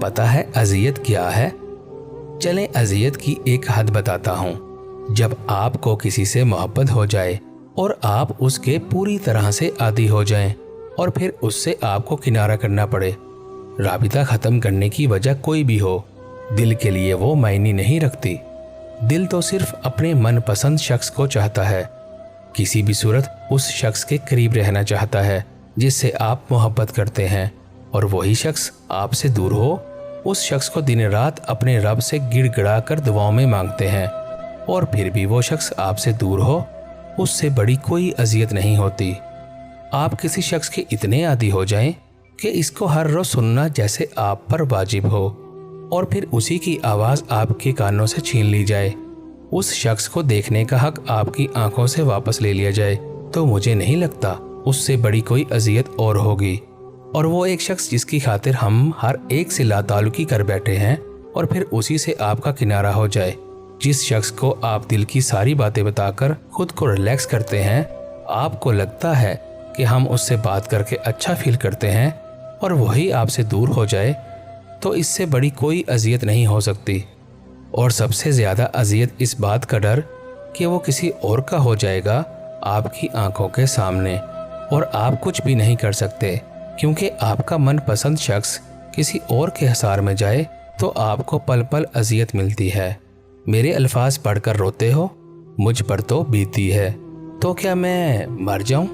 पता है अजियत क्या है? चलें अजियत की एक हद बताता हूँ। जब आपको किसी से मोहब्बत हो जाए और आप उसके पूरी तरह से आदी हो जाएं और फिर उससे आपको किनारा करना पड़े। राबिता ख़त्म करने की वजह कोई भी हो, दिल के लिए वो मायने नहीं रखती। दिल तो सिर्फ अपने मनपसंद शख्स को चाहता है, किसी भी सूरत उस शख्स के करीब रहना चाहता है जिससे आप मोहब्बत करते हैं, और वही शख्स आपसे दूर हो, उस शख्स को दिन रात अपने रब से गिड़गिड़ा कर दुआओं में मांगते हैं, और फिर भी वो शख्स आपसे दूर हो, उससे बड़ी कोई अजियत नहीं होती। आप किसी शख्स के इतने आदी हो जाएं कि इसको हर रोज सुनना जैसे आप पर वाजिब हो, और फिर उसी की आवाज़ आपके कानों से छीन ली जाए, उस शख्स को देखने का हक आपकी आंखों से वापस ले लिया जाए, तो मुझे नहीं लगता उससे बड़ी कोई अजियत और होगी। और वो एक शख्स जिसकी खातिर हम हर एक से लाताल्लुकी कर बैठे हैं, और फिर उसी से आपका किनारा हो जाए। जिस शख्स को आप दिल की सारी बातें बताकर खुद को रिलैक्स करते हैं, आपको लगता है कि हम उससे बात करके अच्छा फील करते हैं, और वही आपसे दूर हो जाए, तो इससे बड़ी कोई अजियत नहीं हो सकती। और सबसे ज़्यादा अजियत इस बात का डर कि वो किसी और का हो जाएगा आपकी आंखों के सामने, और आप कुछ भी नहीं कर सकते, क्योंकि आपका मनपसंद शख्स किसी और के हिसार में जाए तो आपको पल पल अजियत मिलती है। मेरे अल्फाज पढ़कर रोते हो, मुझ पर तो बीती है, तो क्या मैं मर जाऊं?